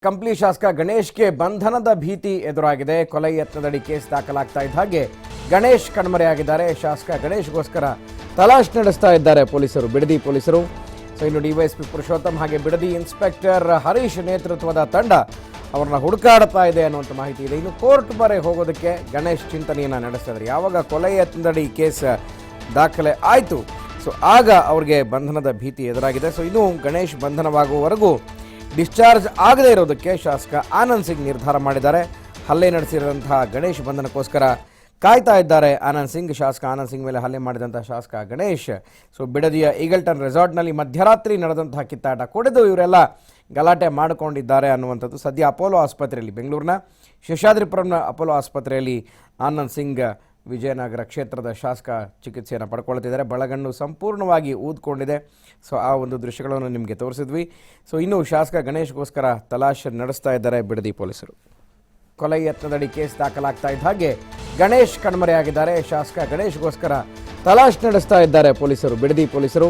ಕಂಪ್ಲಿ ಶಾಸಕ ಗಣೇಶ್ಗೆ ಬಂಧನದ ಭೀತಿ ಎದುರಾಗಿದೆ. ಕೊಲೆ ಯತ್ನದಡಿ ಕೇಸ್ ದಾಖಲಾಗ್ತಾ ಇದ್ದ ಹಾಗೆ ಗಣೇಶ್ ಕಣ್ಮರೆಯಾಗಿದ್ದಾರೆ. ಶಾಸಕ ಗಣೇಶ್ಗೋಸ್ಕರ ತಲಾಶ್ ನಡೆಸ್ತಾ ಇದ್ದಾರೆ ಪೊಲೀಸರು, ಬಿಡದಿ ಪೊಲೀಸರು. ಸೊ ಇನ್ನು ಡಿವೈಎಸ್ಪಿ ಪುರುಷೋತ್ತಮ್ ಹಾಗೆ ಬಿಡದಿ ಇನ್ಸ್ಪೆಕ್ಟರ್ ಹರೀಶ್ ನೇತೃತ್ವದ ತಂಡ ಅವ್ರನ್ನ ಹುಡುಕಾಡ್ತಾ ಇದೆ ಅನ್ನುವಂಥ ಮಾಹಿತಿ ಇದೆ. ಇನ್ನು ಕೋರ್ಟ್ ಮೊರೆ ಹೋಗೋದಕ್ಕೆ ಗಣೇಶ್ ಚಿಂತನೆಯನ್ನು ನಡೆಸ್ತಾ ಇದ್ದಾರೆ. ಯಾವಾಗ ಕೊಲೆ ಯತ್ನದಡಿ ಕೇಸ್ ದಾಖಲೆ ಆಯಿತು, ಸೊ ಆಗ ಅವ್ರಿಗೆ ಬಂಧನದ ಭೀತಿ ಎದುರಾಗಿದೆ. ಸೊ ಇನ್ನು ಗಣೇಶ್ ಬಂಧನವಾಗುವವರೆಗೂ ಡಿಸ್ಚಾರ್ಜ್ ಆಗದೇ ಇರೋದಕ್ಕೆ ಶಾಸಕ ಆನಂದ್ ಸಿಂಗ್ ನಿರ್ಧಾರ ಮಾಡಿದ್ದಾರೆ. ಹಲ್ಲೆ ನಡೆಸಿರುವಂತಹ ಗಣೇಶ್ ಬಂಧನಕ್ಕೋಸ್ಕರ ಕಾಯ್ತಾ ಇದ್ದಾರೆ ಆನಂದ್ ಸಿಂಗ್. ಶಾಸಕ ಆನಂದ್ ಸಿಂಗ್ ಮೇಲೆ ಹಲ್ಲೆ ಮಾಡಿದಂಥ ಶಾಸಕ ಗಣೇಶ್ ಸೊ ಬಿಡದಿಯ ಈಗಲ್ಟನ್ ರೆಸಾರ್ಟ್ನಲ್ಲಿ ಮಧ್ಯರಾತ್ರಿ ನಡೆದಂತಹ ಕಿತ್ತಾಟ ಕುಡಿದು ಇವರೆಲ್ಲ ಗಲಾಟೆ ಮಾಡಿಕೊಂಡಿದ್ದಾರೆ ಅನ್ನುವಂಥದ್ದು. ಸದ್ಯ ಅಪೋಲೋ ಆಸ್ಪತ್ರೆಯಲ್ಲಿ, ಬೆಂಗಳೂರಿನ ಶೇಷಾದ್ರಿಪುರಂನ ಅಪೋಲೋ ಆಸ್ಪತ್ರೆಯಲ್ಲಿ ಆನಂದ್ ಸಿಂಗ್ ವಿಜಯನಗರ ಕ್ಷೇತ್ರದ ಶಾಸಕ ಚಿಕಿತ್ಸೆಯನ್ನು ಪಡ್ಕೊಳ್ತಿದ್ದಾರೆ. ಬಳಗಣ್ಣು ಸಂಪೂರ್ಣವಾಗಿ ಊದ್ಕೊಂಡಿದೆ. ಸೊ ಆ ಒಂದು ದೃಶ್ಯಗಳನ್ನು ನಿಮಗೆ ತೋರಿಸಿದ್ವಿ. ಸೊ ಇನ್ನು ಶಾಸಕ ಗಣೇಶ್ಗೋಸ್ಕರ ತಲಾಶ್ ನಡೆಸ್ತಾ ಇದ್ದಾರೆ ಬಿಡದಿ ಪೊಲೀಸರು. ಕೊಲೆ ಯತ್ನದಡಿ ಕೇಸ್ ದಾಖಲಾಗ್ತಾ ಇದ್ದ ಹಾಗೆ ಗಣೇಶ್ ಕಣ್ಮರೆಯಾಗಿದ್ದಾರೆ. ಶಾಸಕ ಗಣೇಶ್ಗೋಸ್ಕರ ತಲಾಶ್ ನಡೆಸ್ತಾ ಇದ್ದಾರೆ ಪೊಲೀಸರು, ಬಿಡದಿ ಪೊಲೀಸರು.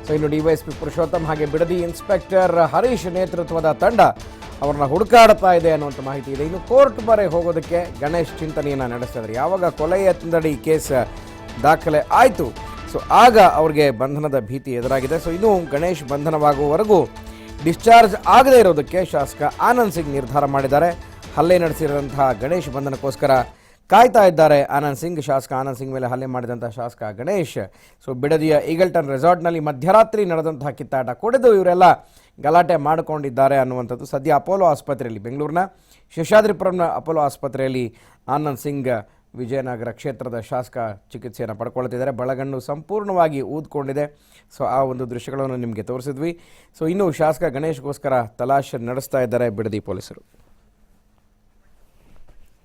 ಸೊ ಇನ್ನು ಡಿವೈಎಸ್ಪಿ ಪುರುಷೋತ್ತಮ್ ಹಾಗೆ ಬಿಡದಿ ಇನ್ಸ್ಪೆಕ್ಟರ್ ಹರೀಶ್ ನೇತೃತ್ವದ ತಂಡ ಅವ್ರನ್ನ ಹುಡುಕಾಡ್ತಾ ಇದೆ ಅನ್ನುವಂಥ ಮಾಹಿತಿ ಇದೆ. ಇನ್ನು ಕೋರ್ಟ್ ಮೊರೆ ಹೋಗೋದಕ್ಕೆ ಗಣೇಶ್ ಚಿಂತನೆಯನ್ನು ನಡೆಸ್ತಾ ಇದ್ದಾರೆ. ಯಾವಾಗ ಕೊಲೆ ಯತ್ನದಡಿ ಕೇಸ್ ದಾಖಲೆ ಆಯಿತು, ಸೊ ಆಗ ಅವ್ರಿಗೆ ಬಂಧನದ ಭೀತಿ ಎದುರಾಗಿದೆ. ಸೊ ಇನ್ನು ಗಣೇಶ್ ಬಂಧನವಾಗುವವರೆಗೂ ಡಿಸ್ಚಾರ್ಜ್ ಆಗದೇ ಇರೋದಕ್ಕೆ ಶಾಸಕ ಆನಂದ್ ಸಿಂಗ್ ನಿರ್ಧಾರ ಮಾಡಿದ್ದಾರೆ. ಹಲ್ಲೆ ನಡೆಸಿರುವಂತಹ ಗಣೇಶ್ ಬಂಧನಕ್ಕೋಸ್ಕರ ಕಾಯ್ತಾ ಇದ್ದಾರೆ ಆನಂದ್ ಸಿಂಗ್. ಶಾಸಕ ಆನಂದ್ ಸಿಂಗ್ ಮೇಲೆ ಹಲ್ಲೆ ಮಾಡಿದಂಥ ಶಾಸಕ ಗಣೇಶ್ ಸೊ ಬಿಡದಿಯ ಈಗಲ್ಟನ್ ರೆಸಾರ್ಟ್ನಲ್ಲಿ ಮಧ್ಯರಾತ್ರಿ ನಡೆದಂತಹ ಕಿತ್ತಾಟ ಕುಡಿದು ಇವರೆಲ್ಲ ಗಲಾಟೆ ಮಾಡಿಕೊಂಡಿದ್ದಾರೆ ಅನ್ನುವಂಥದ್ದು. ಸದ್ಯ ಅಪೋಲೋ ಆಸ್ಪತ್ರೆಯಲ್ಲಿ, ಬೆಂಗಳೂರಿನ ಶೇಷಾದ್ರಿಪುರಂನ ಅಪೋಲೋ ಆಸ್ಪತ್ರೆಯಲ್ಲಿ ಆನಂದ್ ಸಿಂಗ್ ವಿಜಯನಗರ ಕ್ಷೇತ್ರದ ಶಾಸಕ ಚಿಕಿತ್ಸೆಯನ್ನು ಪಡ್ಕೊಳ್ತಿದ್ದಾರೆ. ಬಳಗಣ್ಣು ಸಂಪೂರ್ಣವಾಗಿ ಊದ್ಕೊಂಡಿದೆ. ಸೊ ಆ ಒಂದು ದೃಶ್ಯಗಳನ್ನು ನಿಮಗೆ ತೋರಿಸಿದ್ವಿ. ಸೊ ಇನ್ನು ಶಾಸಕ ಗಣೇಶ್ಗೋಸ್ಕರ ತಲಾಶ್ ನಡೆಸ್ತಾ ಇದ್ದಾರೆ ಬಿಡದಿ ಪೊಲೀಸರು.